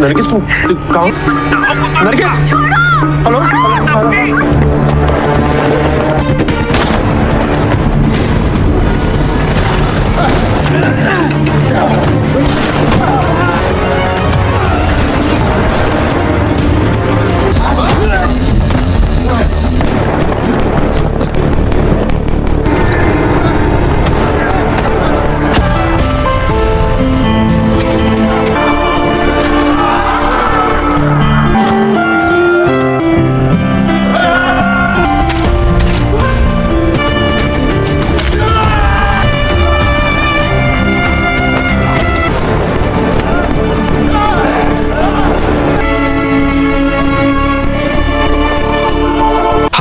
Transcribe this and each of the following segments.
नरगिस तुम कहाँ Nargis hello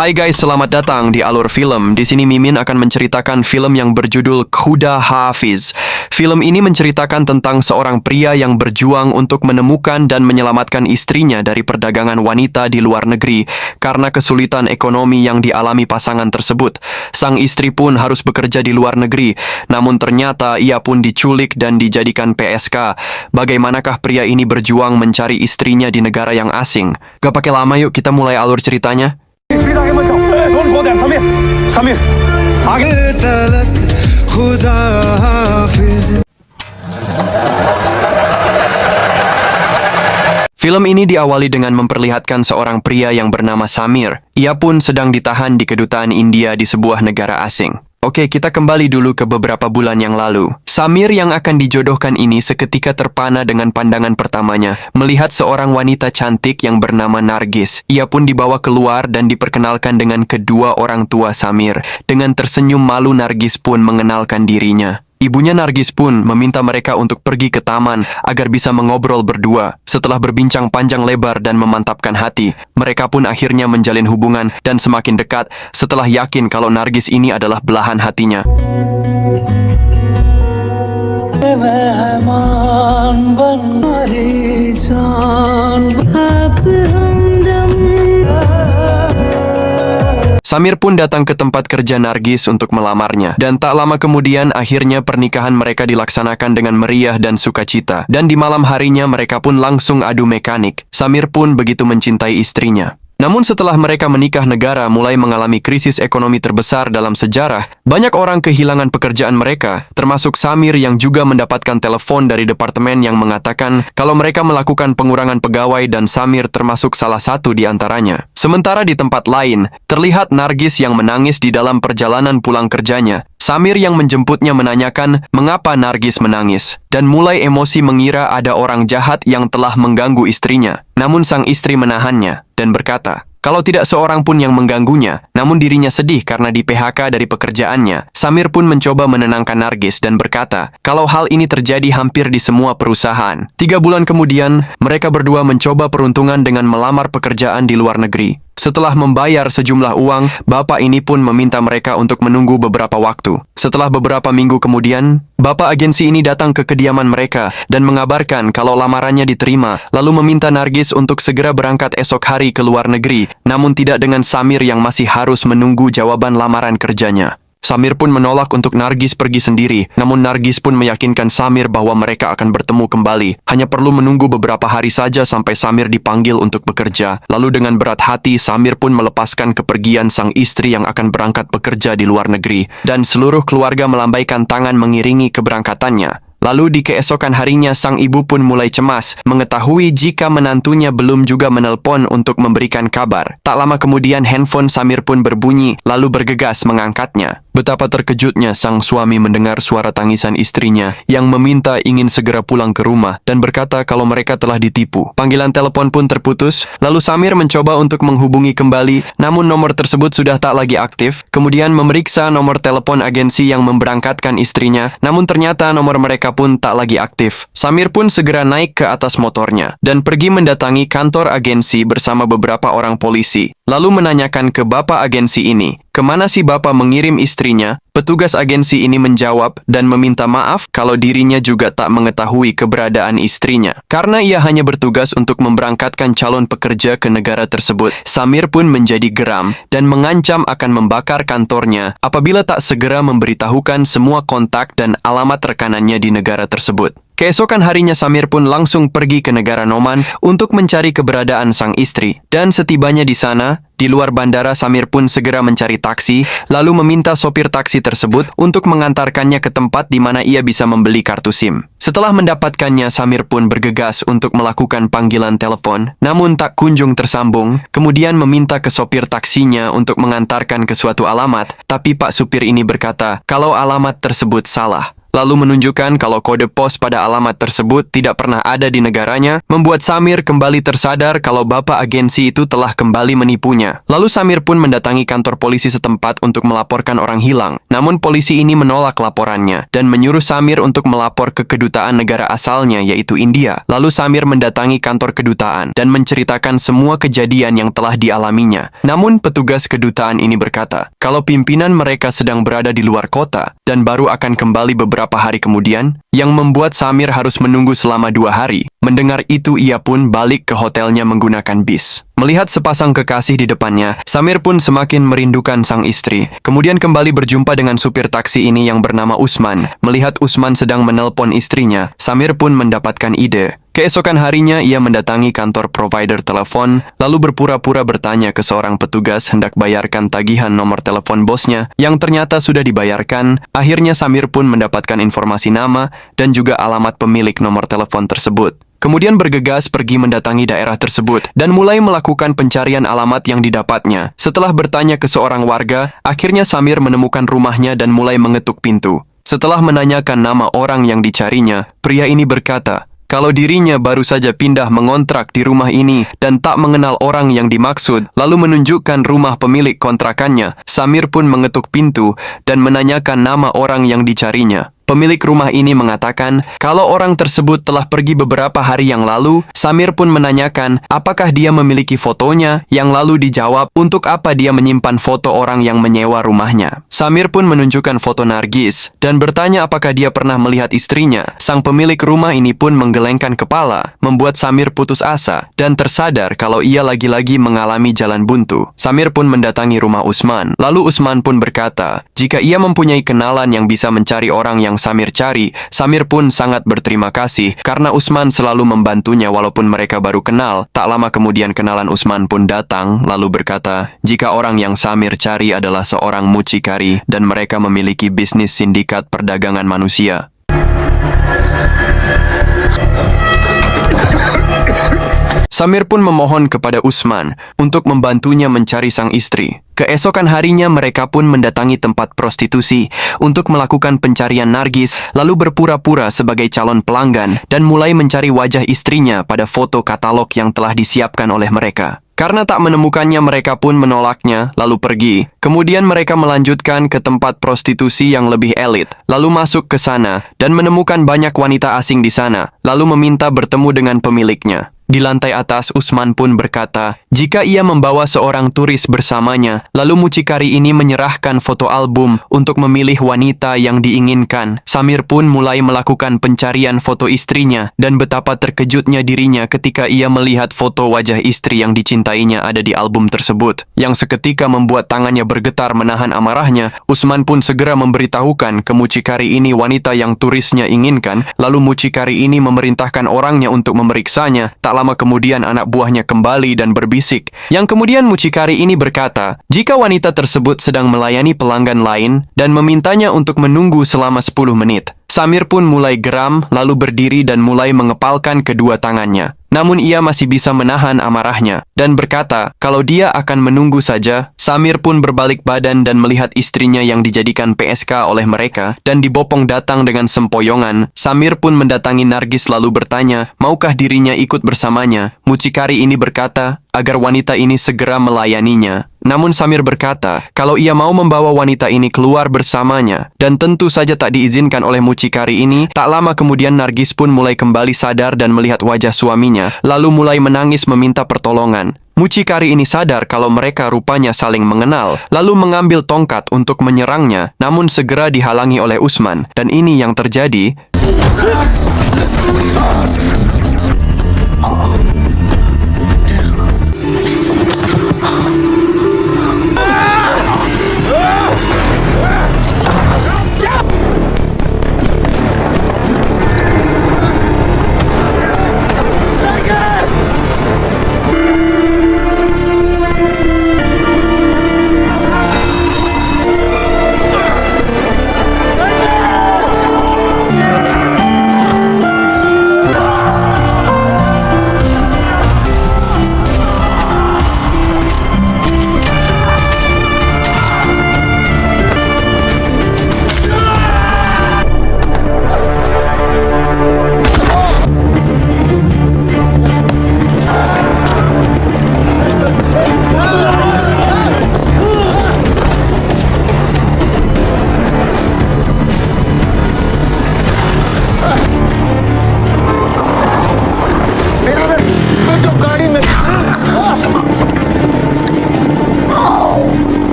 Hai guys, selamat datang di Alur Film. Di sini Mimin akan menceritakan film yang berjudul Khuda Hafiz. Film ini menceritakan tentang seorang pria yang berjuang untuk menemukan dan menyelamatkan istrinya dari perdagangan wanita di luar negeri karena kesulitan ekonomi yang dialami pasangan tersebut. Sang istri pun harus bekerja di luar negeri, namun ternyata ia pun diculik dan dijadikan PSK. Bagaimanakah pria ini berjuang mencari istrinya di negara yang asing? Gak pakai lama, yuk kita mulai alur ceritanya. Sameer आगे तलक खुदा हाफिज. Film ini diawali dengan memperlihatkan seorang pria yang bernama Samir. Ia pun sedang ditahan di kedutaan India di sebuah negara asing. Oke, kita kembali dulu ke beberapa bulan yang lalu. Samir yang akan dijodohkan ini seketika terpana dengan pandangan pertamanya, melihat seorang wanita cantik yang bernama Nargis. Ia pun dibawa keluar dan diperkenalkan dengan kedua orang tua Samir. Dengan tersenyum malu, Nargis pun mengenalkan dirinya. Ibunya Nargis pun meminta mereka untuk pergi ke taman agar bisa mengobrol berdua. Setelah berbincang panjang lebar dan memantapkan hati, mereka pun akhirnya menjalin hubungan dan semakin dekat setelah yakin kalau Nargis ini adalah belahan hatinya. Samir pun datang ke tempat kerja Nargis untuk melamarnya. Dan tak lama kemudian akhirnya pernikahan mereka dilaksanakan dengan meriah dan sukacita. Dan di malam harinya mereka pun langsung adu mekanik. Samir pun begitu mencintai istrinya. Namun setelah mereka menikah, negara mulai mengalami krisis ekonomi terbesar dalam sejarah. Banyak orang kehilangan pekerjaan mereka, termasuk Samir yang juga mendapatkan telepon dari departemen yang mengatakan kalau mereka melakukan pengurangan pegawai dan Samir termasuk salah satu di antaranya. Sementara di tempat lain, terlihat Nargis yang menangis di dalam perjalanan pulang kerjanya. Samir yang menjemputnya menanyakan mengapa Nargis menangis dan mulai emosi mengira ada orang jahat yang telah mengganggu istrinya. Namun sang istri menahannya dan berkata, kalau tidak seorang pun yang mengganggunya, namun dirinya sedih karena di PHK dari pekerjaannya. Samir pun mencoba menenangkan Nargis dan berkata, kalau hal ini terjadi hampir di semua perusahaan. 3 bulan kemudian, mereka berdua mencoba peruntungan dengan melamar pekerjaan di luar negeri. Setelah membayar sejumlah uang, bapak ini pun meminta mereka untuk menunggu beberapa waktu. Setelah beberapa minggu kemudian, bapak agensi ini datang ke kediaman mereka dan mengabarkan kalau lamarannya diterima, lalu meminta Nargis untuk segera berangkat esok hari ke luar negeri, namun tidak dengan Samir yang masih harus menunggu jawaban lamaran kerjanya. Samir pun menolak untuk Nargis pergi sendiri, namun Nargis pun meyakinkan Samir bahwa mereka akan bertemu kembali. Hanya perlu menunggu beberapa hari saja sampai Samir dipanggil untuk bekerja. Lalu dengan berat hati, Samir pun melepaskan kepergian sang istri yang akan berangkat bekerja di luar negeri. Dan seluruh keluarga melambaikan tangan mengiringi keberangkatannya. Lalu di keesokan harinya, sang ibu pun mulai cemas, mengetahui jika menantunya belum juga menelpon untuk memberikan kabar. Tak lama kemudian handphone Samir pun berbunyi, lalu bergegas mengangkatnya. Betapa terkejutnya sang suami mendengar suara tangisan istrinya yang meminta ingin segera pulang ke rumah dan berkata kalau mereka telah ditipu. Panggilan telepon pun terputus, lalu Samir mencoba untuk menghubungi kembali, namun nomor tersebut sudah tak lagi aktif. Kemudian memeriksa nomor telepon agensi yang memberangkatkan istrinya, namun ternyata nomor mereka pun tak lagi aktif. Samir pun segera naik ke atas motornya dan pergi mendatangi kantor agensi bersama beberapa orang polisi. Lalu menanyakan ke bapak agensi ini, kemana si bapak mengirim istrinya? Petugas agensi ini menjawab dan meminta maaf kalau dirinya juga tak mengetahui keberadaan istrinya. Karena ia hanya bertugas untuk memberangkatkan calon pekerja ke negara tersebut, Samir pun menjadi geram dan mengancam akan membakar kantornya apabila tak segera memberitahukan semua kontak dan alamat rekanannya di negara tersebut. Keesokan harinya Samir pun langsung pergi ke negara Noman untuk mencari keberadaan sang istri. Dan setibanya di sana, di luar bandara Samir pun segera mencari taksi, lalu meminta sopir taksi tersebut untuk mengantarkannya ke tempat di mana ia bisa membeli kartu SIM. Setelah mendapatkannya, Samir pun bergegas untuk melakukan panggilan telepon, namun tak kunjung tersambung, kemudian meminta ke sopir taksinya untuk mengantarkan ke suatu alamat, tapi Pak Supir ini berkata kalau alamat tersebut salah. Lalu menunjukkan kalau kode pos pada alamat tersebut tidak pernah ada di negaranya, membuat Samir kembali tersadar kalau bapak agensi itu telah kembali menipunya. Lalu Samir pun mendatangi kantor polisi setempat untuk melaporkan orang hilang. Namun polisi ini menolak laporannya dan menyuruh Samir untuk melapor ke kedutaan negara asalnya, yaitu India. Lalu Samir mendatangi kantor kedutaan dan menceritakan semua kejadian yang telah dialaminya. Namun petugas kedutaan ini berkata kalau pimpinan mereka sedang berada di luar kota dan baru akan kembali beberapa hari kemudian, yang membuat Samir harus menunggu selama 2 hari. Mendengar itu, ia pun balik ke hotelnya menggunakan bis. Melihat sepasang kekasih di depannya, Samir pun semakin merindukan sang istri. Kemudian kembali berjumpa dengan supir taksi ini yang bernama Usman. Melihat Usman sedang menelpon istrinya, Samir pun mendapatkan ide. Keesokan harinya, ia mendatangi kantor provider telepon, lalu berpura-pura bertanya ke seorang petugas hendak bayarkan tagihan nomor telepon bosnya, yang ternyata sudah dibayarkan. Akhirnya Samir pun mendapatkan informasi nama dan juga alamat pemilik nomor telepon tersebut. Kemudian bergegas pergi mendatangi daerah tersebut dan mulai melakukan pencarian alamat yang didapatnya. Setelah bertanya ke seorang warga, akhirnya Samir menemukan rumahnya dan mulai mengetuk pintu. Setelah menanyakan nama orang yang dicarinya, pria ini berkata kalau dirinya baru saja pindah mengontrak di rumah ini dan tak mengenal orang yang dimaksud, lalu menunjukkan rumah pemilik kontrakannya. Samir pun mengetuk pintu dan menanyakan nama orang yang dicarinya. Pemilik rumah ini mengatakan kalau orang tersebut telah pergi beberapa hari yang lalu. Samir pun menanyakan apakah dia memiliki fotonya, yang lalu dijawab untuk apa dia menyimpan foto orang yang menyewa rumahnya. Samir pun menunjukkan foto Nargis dan bertanya apakah dia pernah melihat istrinya. Sang pemilik rumah ini pun menggelengkan kepala, membuat Samir putus asa dan tersadar kalau ia lagi-lagi mengalami jalan buntu. Samir pun mendatangi rumah Usman. Lalu Usman pun berkata jika ia mempunyai kenalan yang bisa mencari orang yang Samir cari. Samir pun sangat berterima kasih karena Usman selalu membantunya walaupun mereka baru kenal. Tak lama kemudian kenalan Usman pun datang lalu berkata jika orang yang Samir cari adalah seorang mucikari dan mereka memiliki bisnis sindikat perdagangan manusia. Samir pun memohon kepada Usman untuk membantunya mencari sang istri. Keesokan harinya mereka pun mendatangi tempat prostitusi untuk melakukan pencarian Nargis, lalu berpura-pura sebagai calon pelanggan dan mulai mencari wajah istrinya pada foto katalog yang telah disiapkan oleh mereka. Karena tak menemukannya, mereka pun menolaknya, lalu pergi. Kemudian mereka melanjutkan ke tempat prostitusi yang lebih elit, lalu masuk ke sana dan menemukan banyak wanita asing di sana, lalu meminta bertemu dengan pemiliknya. Di lantai atas, Usman pun berkata jika ia membawa seorang turis bersamanya, lalu mucikari ini menyerahkan foto album untuk memilih wanita yang diinginkan. Samir pun mulai melakukan pencarian foto istrinya dan betapa terkejutnya dirinya ketika ia melihat foto wajah istri yang dicintainya ada di album tersebut, yang seketika membuat tangannya bergetar menahan amarahnya. Usman pun segera memberitahukan ke mucikari ini wanita yang turisnya inginkan, lalu mucikari ini memerintahkan orangnya untuk memeriksanya. Tak lama kemudian anak buahnya kembali dan berbisik, yang kemudian mucikari ini berkata jika wanita tersebut sedang melayani pelanggan lain dan memintanya untuk menunggu selama 10 menit. Samir pun mulai geram lalu berdiri dan mulai mengepalkan kedua tangannya. Namun ia masih bisa menahan amarahnya dan berkata kalau dia akan menunggu saja. Samir pun berbalik badan dan melihat istrinya yang dijadikan PSK oleh mereka dan dibopong datang dengan sempoyongan. Samir pun mendatangi Nargis lalu bertanya maukah dirinya ikut bersamanya. Mucikari ini berkata agar wanita ini segera melayaninya. Namun Samir berkata kalau ia mau membawa wanita ini keluar bersamanya, dan tentu saja tak diizinkan oleh mucikari ini. Tak lama kemudian Nargis pun mulai kembali sadar dan melihat wajah suaminya, lalu mulai menangis meminta pertolongan. Mucikari ini sadar kalau mereka rupanya saling mengenal, lalu mengambil tongkat untuk menyerangnya, namun segera dihalangi oleh Usman, dan ini yang terjadi.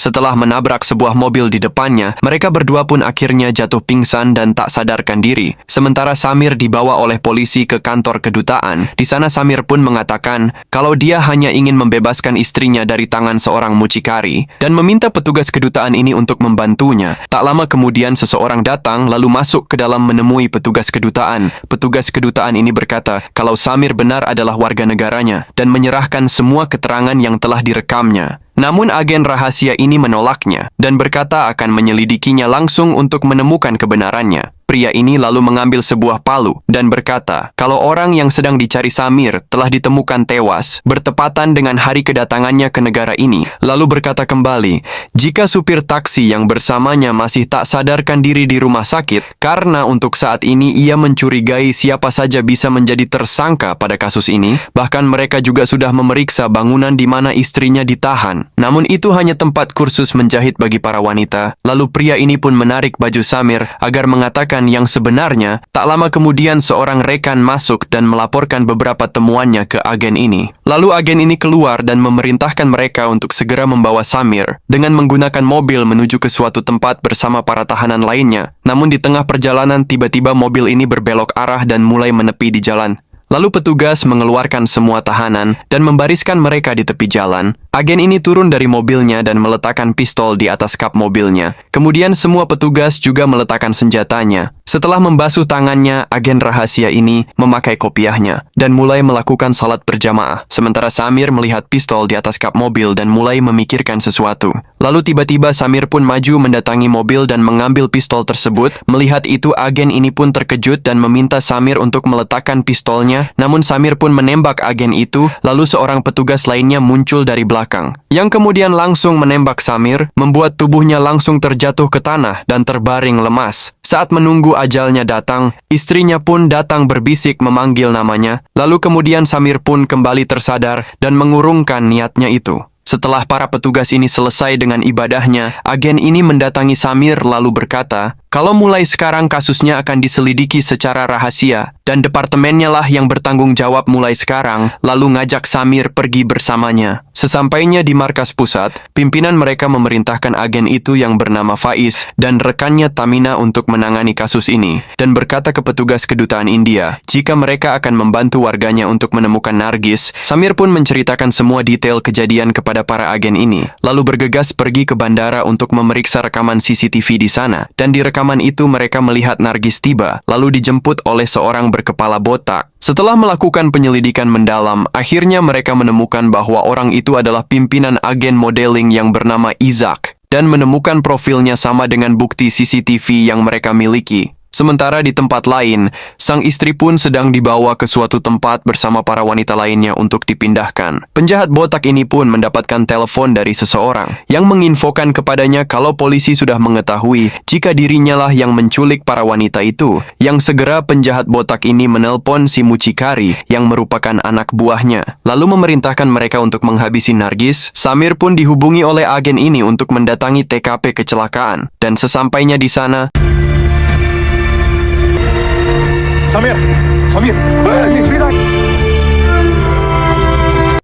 Setelah menabrak sebuah mobil di depannya, mereka berdua pun akhirnya jatuh pingsan dan tak sadarkan diri. Sementara Samir dibawa oleh polisi ke kantor kedutaan. Di sana Samir pun mengatakan kalau dia hanya ingin membebaskan istrinya dari tangan seorang mucikari dan meminta petugas kedutaan ini untuk membantunya. Tak lama kemudian seseorang datang lalu masuk ke dalam menemui petugas kedutaan. Petugas kedutaan ini berkata kalau Samir benar adalah warga negaranya dan menyerahkan semua keterangan yang telah direkamnya. Namun agen rahasia ini menolaknya dan berkata akan menyelidikinya langsung untuk menemukan kebenarannya. Pria ini lalu mengambil sebuah palu dan berkata kalau orang yang sedang dicari Samir telah ditemukan tewas bertepatan dengan hari kedatangannya ke negara ini. Lalu berkata kembali, jika supir taksi yang bersamanya masih tak sadarkan diri di rumah sakit karena untuk saat ini ia mencurigai siapa saja bisa menjadi tersangka pada kasus ini, bahkan mereka juga sudah memeriksa bangunan di mana istrinya ditahan. Namun itu hanya tempat kursus menjahit bagi para wanita. Lalu pria ini pun menarik baju Samir agar mengatakan yang sebenarnya. Tak lama kemudian seorang rekan masuk dan melaporkan beberapa temuannya ke agen ini. Lalu agen ini keluar dan memerintahkan mereka untuk segera membawa Samir dengan menggunakan mobil menuju ke suatu tempat bersama para tahanan lainnya. Namun di tengah perjalanan tiba-tiba mobil ini berbelok arah dan mulai menepi di jalan. Lalu petugas mengeluarkan semua tahanan dan membariskan mereka di tepi jalan. Agen ini turun dari mobilnya dan meletakkan pistol di atas kap mobilnya. Kemudian semua petugas juga meletakkan senjatanya. Setelah membasuh tangannya, agen rahasia ini memakai kopiahnya dan mulai melakukan salat berjamaah. Sementara Samir melihat pistol di atas kap mobil dan mulai memikirkan sesuatu. Lalu tiba-tiba Samir pun maju mendatangi mobil dan mengambil pistol tersebut. Melihat itu, agen ini pun terkejut dan meminta Samir untuk meletakkan pistolnya. Namun Samir pun menembak agen itu, lalu seorang petugas lainnya muncul dari belakang, yang kemudian langsung menembak Samir, membuat tubuhnya langsung terjatuh ke tanah dan terbaring lemas. Saat menunggu ajalnya datang, istrinya pun datang berbisik memanggil namanya. Lalu kemudian Samir pun kembali tersadar dan mengurungkan niatnya itu. Setelah para petugas ini selesai dengan ibadahnya, agen ini mendatangi Samir lalu berkata, kalau mulai sekarang kasusnya akan diselidiki secara rahasia dan departemennya lah yang bertanggung jawab mulai sekarang, lalu ngajak Samir pergi bersamanya. Sesampainya di markas pusat, pimpinan mereka memerintahkan agen itu yang bernama Faiz dan rekannya Tamina untuk menangani kasus ini dan berkata ke petugas kedutaan India, jika mereka akan membantu warganya untuk menemukan Nargis. Samir pun menceritakan semua detail kejadian kepada para agen ini, lalu bergegas pergi ke bandara untuk memeriksa rekaman CCTV di sana. Dan di rekaman itu mereka melihat Nargis tiba, lalu dijemput oleh seorang berkepala botak. Setelah melakukan penyelidikan mendalam, akhirnya mereka menemukan bahwa orang itu adalah pimpinan agen modeling yang bernama Izak dan menemukan profilnya sama dengan bukti CCTV yang mereka miliki. Sementara di tempat lain, sang istri pun sedang dibawa ke suatu tempat bersama para wanita lainnya untuk dipindahkan. Penjahat botak ini pun mendapatkan telepon dari seseorang yang menginfokan kepadanya kalau polisi sudah mengetahui jika dirinya lah yang menculik para wanita itu. Yang segera penjahat botak ini menelpon si mucikari yang merupakan anak buahnya, lalu memerintahkan mereka untuk menghabisi Nargis. Samir pun dihubungi oleh agen ini untuk mendatangi TKP kecelakaan, dan sesampainya di sana,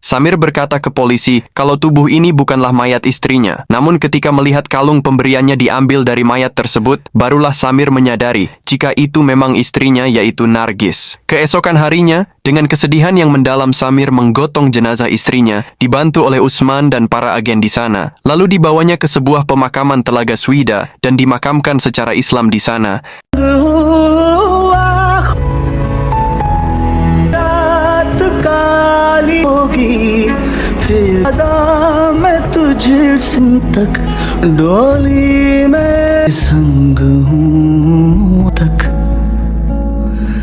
Samir berkata ke polisi kalau tubuh ini bukanlah mayat istrinya. Namun ketika melihat kalung pemberiannya diambil dari mayat tersebut, barulah Samir menyadari jika itu memang istrinya, yaitu Nargis. Keesokan harinya, dengan kesedihan yang mendalam, Samir menggotong jenazah istrinya, dibantu oleh Usman dan para agen di sana. Lalu dibawanya ke sebuah pemakaman Telaga Swida dan dimakamkan secara Islam di sana.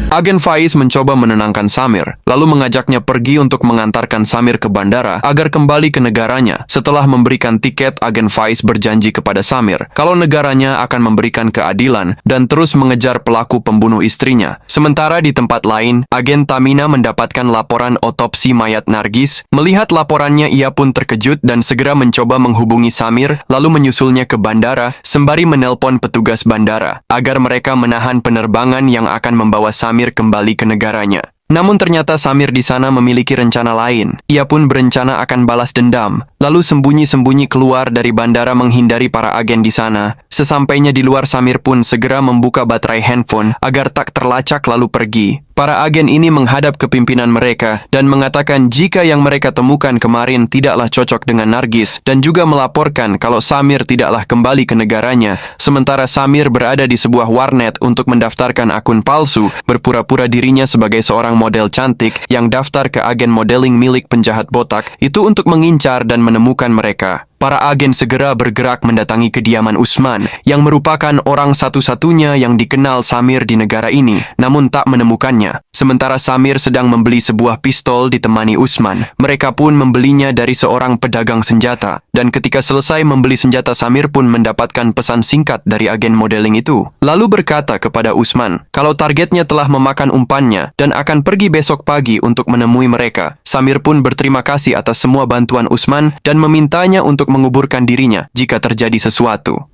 Agen Faiz mencoba menenangkan Samir, lalu mengajaknya pergi untuk mengantarkan Samir ke bandara agar kembali ke negaranya. Setelah memberikan tiket, Agen Faiz berjanji kepada Samir kalau negaranya akan memberikan keadilan dan terus mengejar pelaku pembunuh istrinya. Sementara di tempat lain, Agen Tamina mendapatkan laporan otopsi mayat Nargis. Melihat laporannya, ia pun terkejut dan segera mencoba menghubungi Samir, lalu menyusulnya ke bandara sembari menelpon petugas bandara agar mereka menahan penerbangan yang akan membawa Samir kembali ke negaranya. Namun ternyata Samir di sana memiliki rencana lain. Ia pun berencana akan balas dendam, lalu sembunyi-sembunyi keluar dari bandara menghindari para agen di sana. Sesampainya di luar, Samir pun segera membuka baterai handphone agar tak terlacak lalu pergi. Para agen ini menghadap ke pimpinan mereka dan mengatakan jika yang mereka temukan kemarin tidaklah cocok dengan Nargis dan juga melaporkan kalau Samir tidaklah kembali ke negaranya. Sementara Samir berada di sebuah warnet untuk mendaftarkan akun palsu, berpura-pura dirinya sebagai seorang model cantik yang daftar ke agen modeling milik penjahat botak itu untuk mengincar dan menemukan mereka. Para agen segera bergerak mendatangi kediaman Usman yang merupakan orang satu-satunya yang dikenal Samir di negara ini, namun tak menemukannya. Sementara Samir sedang membeli sebuah pistol ditemani Usman. Mereka pun membelinya dari seorang pedagang senjata. Dan ketika selesai membeli senjata, Samir pun mendapatkan pesan singkat dari agen modeling itu. Lalu berkata kepada Usman kalau targetnya telah memakan umpannya dan akan pergi besok pagi untuk menemui mereka. Samir pun berterima kasih atas semua bantuan Usman dan memintanya untuk menguburkan dirinya jika terjadi sesuatu.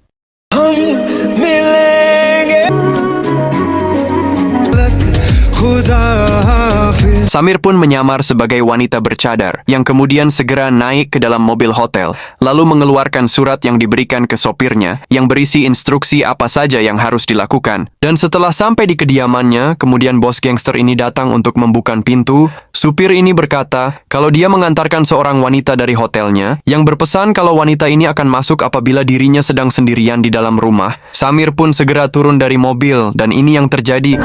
Samir pun menyamar sebagai wanita bercadar yang kemudian segera naik ke dalam mobil hotel, lalu mengeluarkan surat yang diberikan ke sopirnya yang berisi instruksi apa saja yang harus dilakukan. Dan setelah sampai di kediamannya, kemudian bos gangster ini datang untuk membuka pintu. Supir ini berkata kalau dia mengantarkan seorang wanita dari hotelnya yang berpesan kalau wanita ini akan masuk apabila dirinya sedang sendirian di dalam rumah. Samir pun segera turun dari mobil dan ini yang terjadi.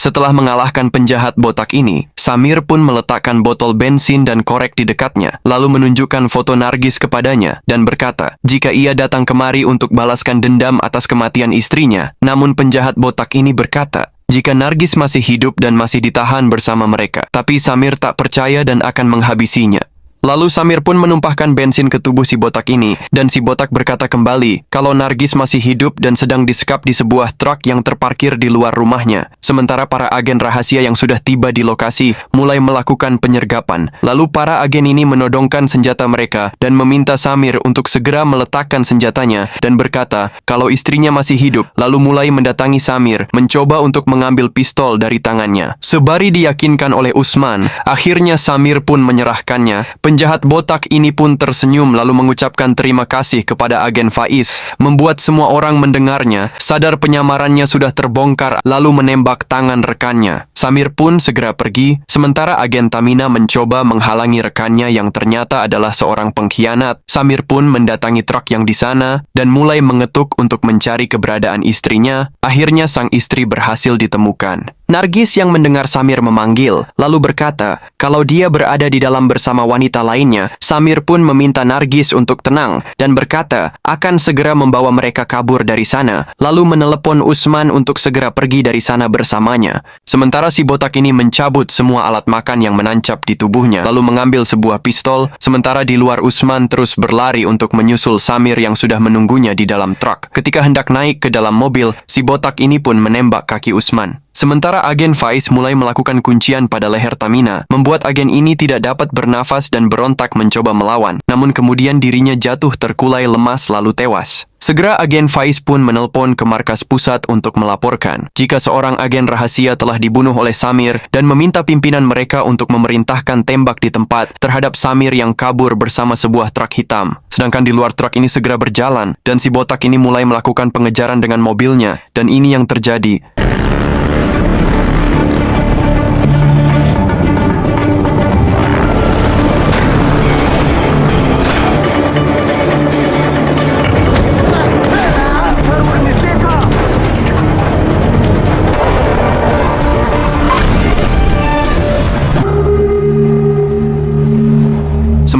Setelah mengalahkan penjahat botak ini, Samir pun meletakkan botol bensin dan korek di dekatnya, lalu menunjukkan foto Nargis kepadanya dan berkata jika ia datang kemari untuk balaskan dendam atas kematian istrinya. Namun penjahat botak ini berkata jika Nargis masih hidup dan masih ditahan bersama mereka, tapi Samir tak percaya dan akan menghabisinya. Lalu Samir pun menumpahkan bensin ke tubuh si botak ini, dan si botak berkata kembali kalau Nargis masih hidup dan sedang disekap di sebuah truk yang terparkir di luar rumahnya. Sementara para agen rahasia yang sudah tiba di lokasi mulai melakukan penyergapan. Lalu para agen ini menodongkan senjata mereka dan meminta Samir untuk segera meletakkan senjatanya dan berkata kalau istrinya masih hidup, lalu mulai mendatangi Samir, mencoba untuk mengambil pistol dari tangannya. Sebari diyakinkan oleh Usman, akhirnya Samir pun menyerahkannya. Penjahat botak ini pun tersenyum lalu mengucapkan terima kasih kepada agen Faiz, membuat semua orang mendengarnya sadar penyamarannya sudah terbongkar lalu menembak tangan rekannya. Samir pun segera pergi, sementara agen Tamina mencoba menghalangi rekannya yang ternyata adalah seorang pengkhianat. Samir pun mendatangi truk yang di sana dan mulai mengetuk untuk mencari keberadaan istrinya. Akhirnya sang istri berhasil ditemukan. Nargis yang mendengar Samir memanggil, lalu berkata kalau dia berada di dalam bersama wanita lainnya. Samir pun meminta Nargis untuk tenang dan berkata akan segera membawa mereka kabur dari sana, lalu menelepon Usman untuk segera pergi dari sana bersamanya. Sementara si botak ini mencabut semua alat makan yang menancap di tubuhnya, lalu mengambil sebuah pistol, sementara di luar Usman terus berlari untuk menyusul Samir yang sudah menunggunya di dalam truk. Ketika hendak naik ke dalam mobil, si botak ini pun menembak kaki Usman. Sementara agen Faiz mulai melakukan kuncian pada leher Tamina, membuat agen ini tidak dapat bernafas dan berontak mencoba melawan. Namun kemudian dirinya jatuh terkulai lemas lalu tewas. Segera agen Faiz pun menelpon ke markas pusat untuk melaporkan jika seorang agen rahasia telah dibunuh oleh Samir dan meminta pimpinan mereka untuk memerintahkan tembak di tempat terhadap Samir yang kabur bersama sebuah truk hitam. Sedangkan di luar truk ini segera berjalan dan si botak ini mulai melakukan pengejaran dengan mobilnya, dan ini yang terjadi.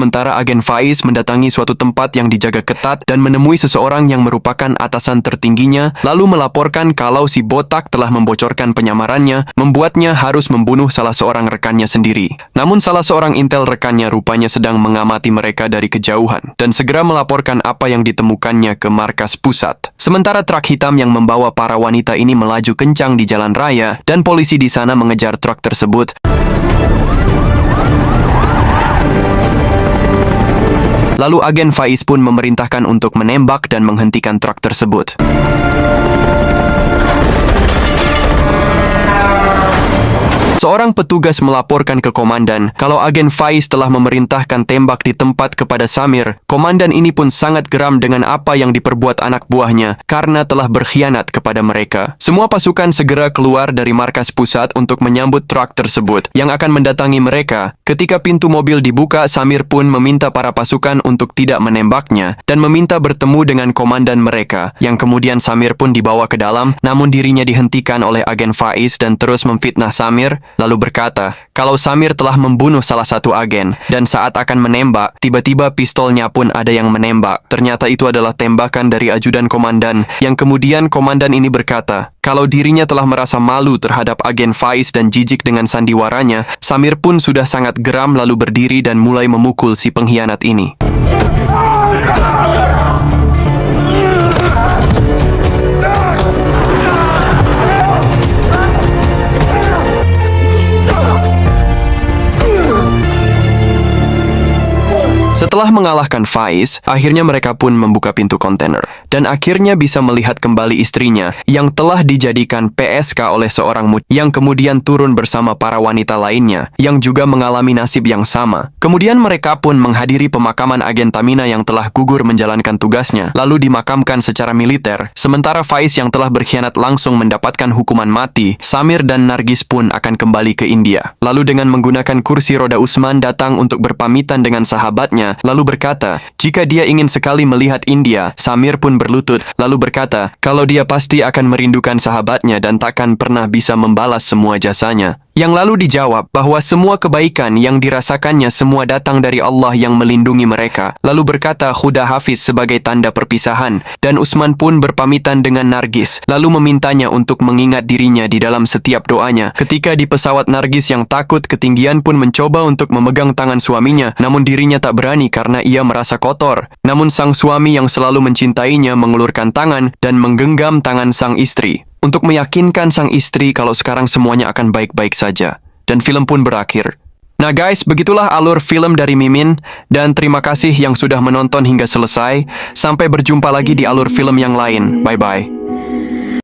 Sementara agen Faiz mendatangi suatu tempat yang dijaga ketat dan menemui seseorang yang merupakan atasan tertingginya, lalu melaporkan kalau si botak telah membocorkan penyamarannya, membuatnya harus membunuh salah seorang rekannya sendiri. Namun salah seorang intel rekannya rupanya sedang mengamati mereka dari kejauhan dan segera melaporkan apa yang ditemukannya ke markas pusat. Sementara truk hitam yang membawa para wanita ini melaju kencang di jalan raya dan polisi di sana mengejar truk tersebut. Lalu agen Faiz pun memerintahkan untuk menembak dan menghentikan truk tersebut. Seorang petugas melaporkan ke komandan kalau agen Faiz telah memerintahkan tembak di tempat kepada Samir. Komandan ini pun sangat geram dengan apa yang diperbuat anak buahnya karena telah berkhianat kepada mereka. Semua pasukan segera keluar dari markas pusat untuk menyambut truk tersebut yang akan mendatangi mereka. Ketika pintu mobil dibuka, Samir pun meminta para pasukan untuk tidak menembaknya dan meminta bertemu dengan komandan mereka, yang kemudian Samir pun dibawa ke dalam, namun dirinya dihentikan oleh agen Faiz dan terus memfitnah Samir. Lalu berkata kalau Samir telah membunuh salah satu agen dan saat akan menembak, tiba-tiba pistolnya pun ada yang menembak. Ternyata itu adalah tembakan dari ajudan komandan, yang kemudian komandan ini berkata kalau dirinya telah merasa malu terhadap agen Faiz dan jijik dengan sandiwaranya. Samir pun sudah sangat geram lalu berdiri dan mulai memukul si pengkhianat ini. Setelah mengalahkan Faiz, akhirnya mereka pun membuka pintu kontainer dan akhirnya bisa melihat kembali istrinya yang telah dijadikan PSK oleh seorang yang kemudian turun bersama para wanita lainnya yang juga mengalami nasib yang sama. Kemudian mereka pun menghadiri pemakaman agen Tamina yang telah gugur menjalankan tugasnya, lalu dimakamkan secara militer. Sementara Faiz yang telah berkhianat langsung mendapatkan hukuman mati. Samir dan Nargis pun akan kembali ke India. Lalu dengan menggunakan kursi roda, Usman datang untuk berpamitan dengan sahabatnya, lalu berkata jika dia ingin sekali melihat India. Samir pun berlutut lalu berkata kalau dia pasti akan merindukan sahabatnya dan takkan pernah bisa membalas semua jasanya. Yang lalu dijawab bahwa semua kebaikan yang dirasakannya semua datang dari Allah yang melindungi mereka. Lalu berkata Khuda Hafiz sebagai tanda perpisahan, dan Usman pun berpamitan dengan Nargis lalu memintanya untuk mengingat dirinya di dalam setiap doanya. Ketika di pesawat, Nargis yang takut ketinggian pun mencoba untuk memegang tangan suaminya, namun dirinya tak berani karena ia merasa kotor. Namun sang suami yang selalu mencintainya mengulurkan tangan dan menggenggam tangan sang istri untuk meyakinkan sang istri kalau sekarang semuanya akan baik-baik saja. Dan film pun berakhir. Nah guys, begitulah alur film dari Mimin. Dan terima kasih yang sudah menonton hingga selesai. Sampai berjumpa lagi di alur film yang lain. Bye-bye.